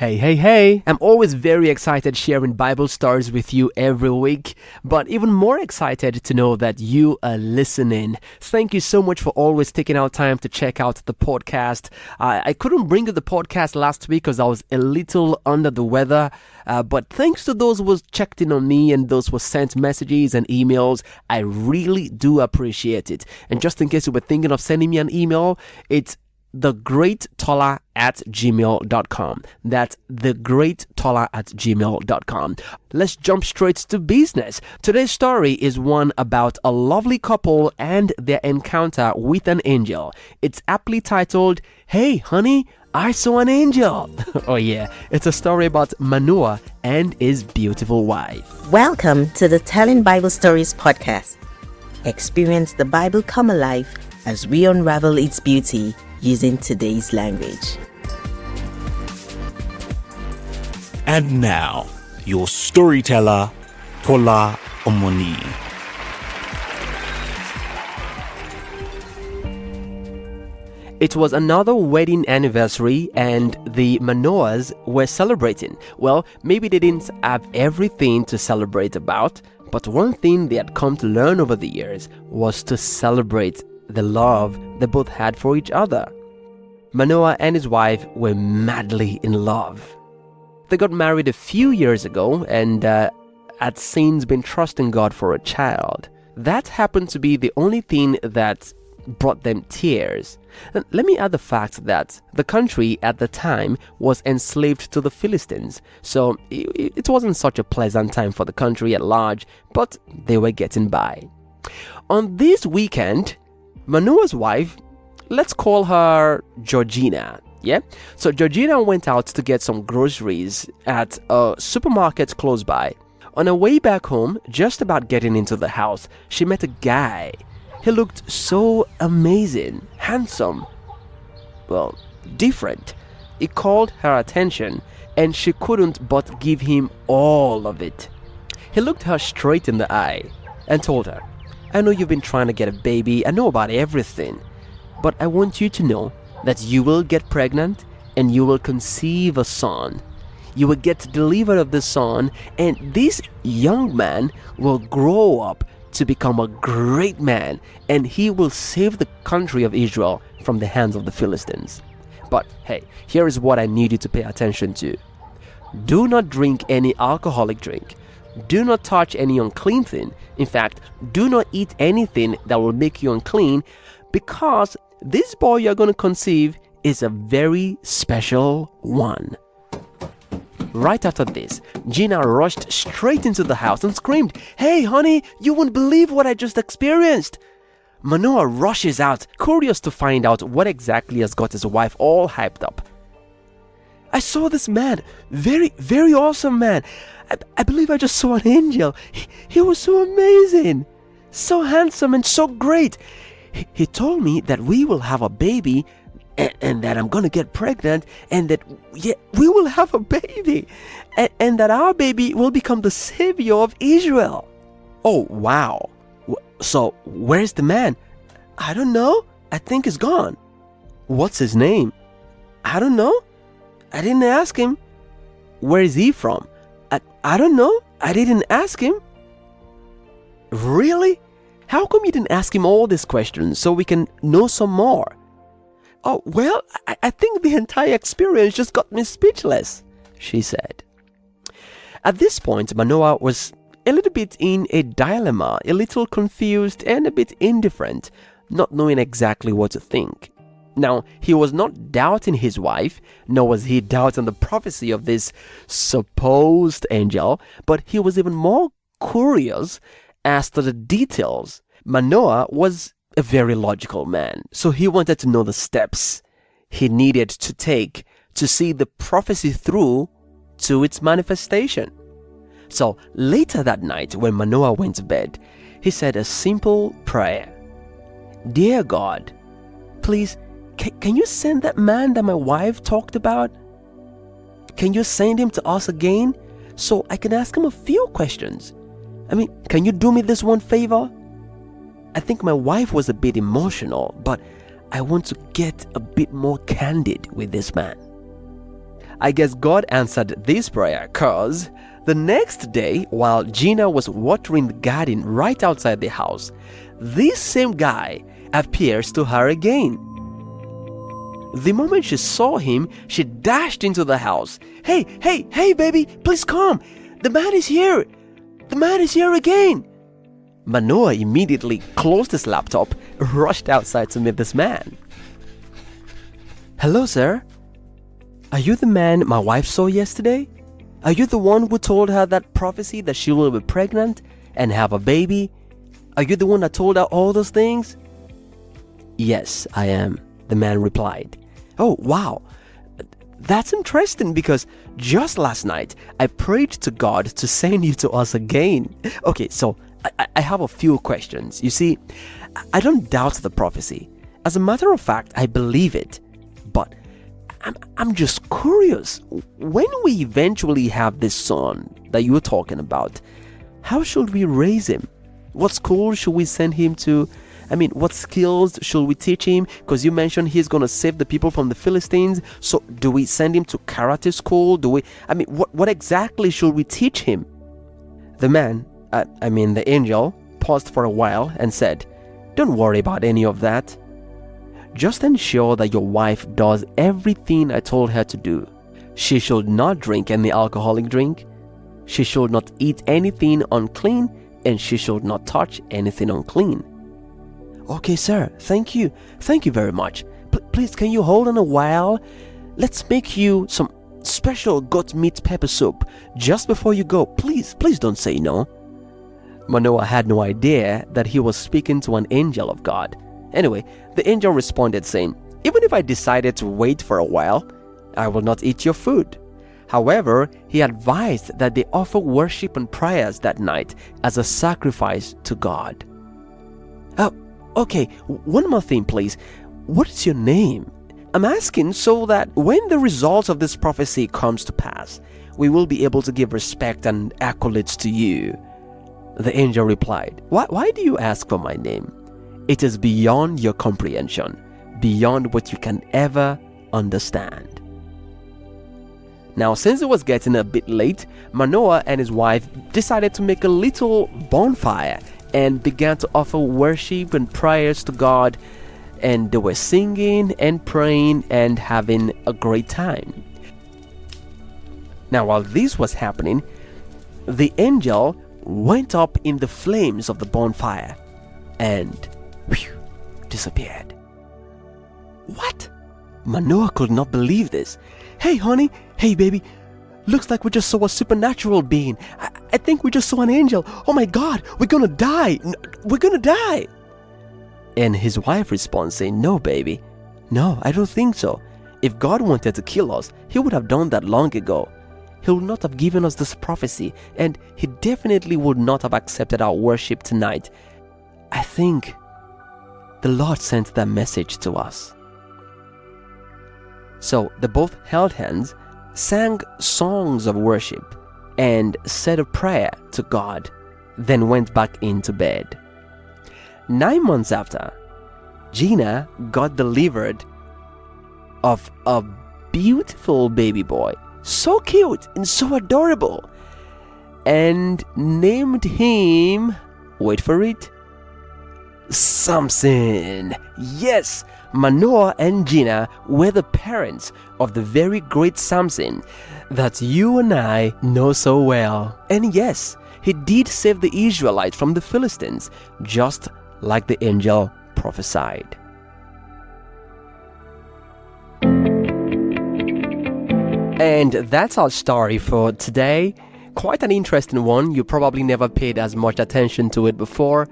Hey. I'm always very excited sharing Bible stories with you every week, but even more excited to know that you are listening. Thank you so much for always taking out time to check out the podcast. I couldn't bring you the podcast last week because I was a little under the weather, but thanks to those who checked in on me and those who sent messages and emails, I really do appreciate it. And just in case you were thinking of sending me an email, it's thegreattola@gmail.com. That's thegreattola@gmail.com. Let's jump straight to business. Today's story is one about a lovely couple and their encounter with an angel. It's aptly titled, "Hey honey, I saw an angel." Oh yeah, it's a story about Manoah and his beautiful wife. Welcome to the Telling Bible Stories podcast. Experience the Bible come alive as we unravel its beauty using today's language. And now, your storyteller, TOLA Omoniyi. It was another wedding anniversary and the Manoahs were celebrating. Well, maybe they didn't have everything to celebrate about, but one thing they had come to learn over the years was to celebrate the love they both had for each other. Manoah and his wife were madly in love. They got married a few years ago and had since been trusting God for a child. That happened to be the only thing that brought them tears. And let me add the fact that the country at the time was enslaved to the Philistines, so it wasn't such a pleasant time for the country at large, but they were getting by. On this weekend, Manoah's wife, let's call her Georgina, yeah? So Georgina went out to get some groceries at a supermarket close by. On her way back home, just about getting into the house, she met a guy. He looked so amazing, handsome, well, different. It called her attention and she couldn't but give him all of it. He looked her straight in the eye and told her, "I know you've been trying to get a baby, I know about everything, but I want you to know that you will get pregnant and you will conceive a son. You will get delivered of the son, and this young man will grow up to become a great man, and he will save the country of Israel from the hands of the Philistines. But hey, here is what I need you to pay attention to. Do not drink any alcoholic drink. Do not touch any unclean thing. In fact, do not eat anything that will make you unclean, because this boy you're going to conceive is a very special one." Right after this, Gina rushed straight into the house and screamed, "Hey honey, you won't believe what I just experienced." Manoah rushes out, curious to find out what exactly has got his wife all hyped up. "I saw this man, very awesome man. I believe I just saw an angel. He was so amazing, so handsome and so great. He told me that we will have a baby and that I'm going to get pregnant and that we will have a baby and that our baby will become the savior of Israel." "Oh, wow. So where's the man?" "I don't know. I think he's gone." "What's his name?" "I don't know. I didn't ask him." "Where is he from?" I don't know. I didn't ask him." "Really? How come you didn't ask him all these questions so we can know some more?" "Oh, well, I think the entire experience just got me speechless," she said. At this point, Manoah was a little bit in a dilemma, a little confused and a bit indifferent, not knowing exactly what to think. Now, he was not doubting his wife, nor was he doubting the prophecy of this supposed angel, but he was even more curious as to the details. Manoah was a very logical man, so he wanted to know the steps he needed to take to see the prophecy through to its manifestation. So later that night, when Manoah went to bed, he said a simple prayer. "Dear God, please, can you send that man that my wife talked about? Can you send him to us again so I can ask him a few questions? I mean, can you do me this one favor? I think my wife was a bit emotional, but I want to get a bit more candid with this man. I guess God answered this prayer because the next day, while Gina was watering the garden right outside the house, this same guy appears to her again. The moment she saw him, she dashed into the house. Hey, baby, please come. The man is here. The man is here again. Manoah immediately closed his laptop, rushed outside to meet this man. Hello, sir. Are you the man my wife saw yesterday? Are you the one who told her that prophecy that she will be pregnant and have a baby? Are you the one that told her all those things? Yes, I am, the man replied. Oh, wow. That's interesting because just last night I prayed to God to send you to us again. Okay, so I have a few questions. You see, I don't doubt the prophecy. As a matter of fact, I believe it. But I'm just curious. When we eventually have this son that you're talking about, how should we raise him? What school should we send him to? I mean, what skills should we teach him? Because you mentioned he's going to save the people from the Philistines. So do we send him to karate school? What exactly should we teach him? The man, the angel, paused for a while and said, Don't worry about any of that. Just ensure that your wife does everything I told her to do. She should not drink any alcoholic drink. She should not eat anything unclean, and she should not touch anything unclean. Okay, sir. Thank you. Thank you very much. Please, can you hold on a while? Let's make you some special goat meat pepper soup just before you go. Please don't say no. Manoah had no idea that he was speaking to an angel of God. Anyway, the angel responded saying, Even if I decided to wait for a while, I will not eat your food. However, he advised that they offer worship and prayers that night as a sacrifice to God. Okay, one more thing, please. What is your name? I'm asking so that when the results of this prophecy comes to pass, we will be able to give respect and accolades to you. The angel replied, Why do you ask for my name? It is beyond your comprehension, beyond what you can ever understand. Now, since it was getting a bit late, Manoah and his wife decided to make a little bonfire and began to offer worship and prayers to God, and they were singing and praying and having a great time. Now, while this was happening, the angel went up in the flames of the bonfire and disappeared. What? Manoah could not believe this. Hey, honey. Hey, baby. Looks like we just saw a supernatural being. I think we just saw an angel. Oh my God, we're gonna die. We're gonna die. And his wife responds saying, No, baby. No, I don't think so. If God wanted to kill us, he would have done that long ago. He would not have given us this prophecy, and he definitely would not have accepted our worship tonight. I think the Lord sent that message to us. So they both held hands, sang songs of worship, and said a prayer to God, then went back into bed. 9 months after, Gina got delivered of a beautiful baby boy, so cute and so adorable, and named him, wait for it, Samson. Yes, Manoah and Gina were the parents of the very great Samson that you and I know so well. And yes, he did save the Israelites from the Philistines, just like the angel prophesied. And that's our story for today. Quite an interesting one. You probably never paid as much attention to it before.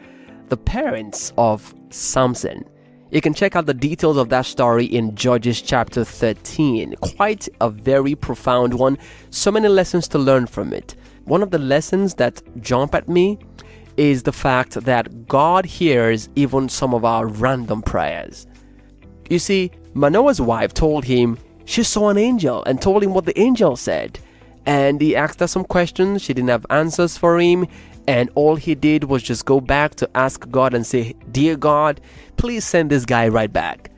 The parents of Samson. You can check out the details of that story in Judges chapter 13. Quite a very profound one. So many lessons to learn from it. One of the lessons that jump at me is the fact that God hears even some of our random prayers. You see, Manoah's wife told him she saw an angel and told him what the angel said. And he asked her some questions. She didn't have answers for him. And all he did was just go back to ask God and say, Dear God, please send this guy right back.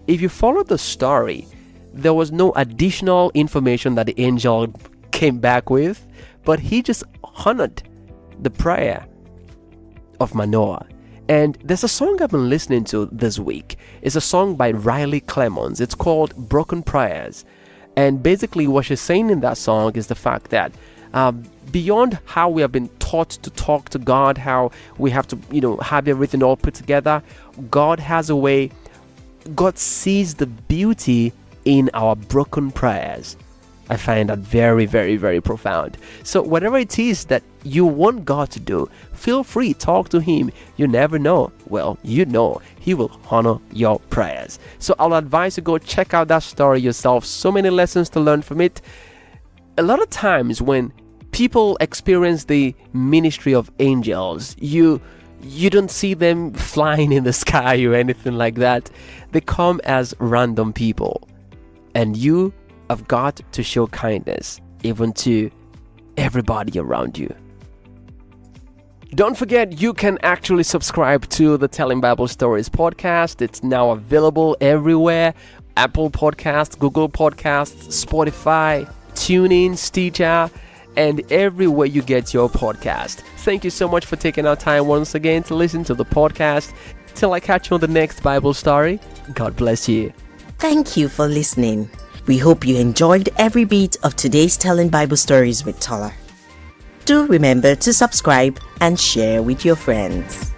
If you follow the story, there was no additional information that the angel came back with, but he just honored the prayer of Manoah. And there's a song I've been listening to this week. It's a song by Riley Clemons. It's called Broken Prayers. And basically what she's saying in that song is the fact that beyond how we have been taught to talk to God, how we have to, have everything all put together, God has a way. God sees the beauty in our broken prayers. I find that very, very, very profound. So whatever it is that you want God to do, feel free, talk to him. You never know. Well, he will honor your prayers. So I'll advise you go check out that story yourself. So many lessons to learn from it. A lot of times when people experience the ministry of angels, you don't see them flying in the sky or anything like that. They come as random people. And you have got to show kindness even to everybody around you. Don't forget, you can actually subscribe to the Telling Bible Stories podcast. It's now available everywhere. Apple Podcasts, Google Podcasts, Spotify, TuneIn, Stitcher, and everywhere you get your podcast. Thank you so much for taking our time once again to listen to the podcast. Till I catch you on the next Bible story, God bless you. Thank you for listening. We hope you enjoyed every bit of today's Telling Bible Stories with TOLA. Do remember to subscribe and share with your friends.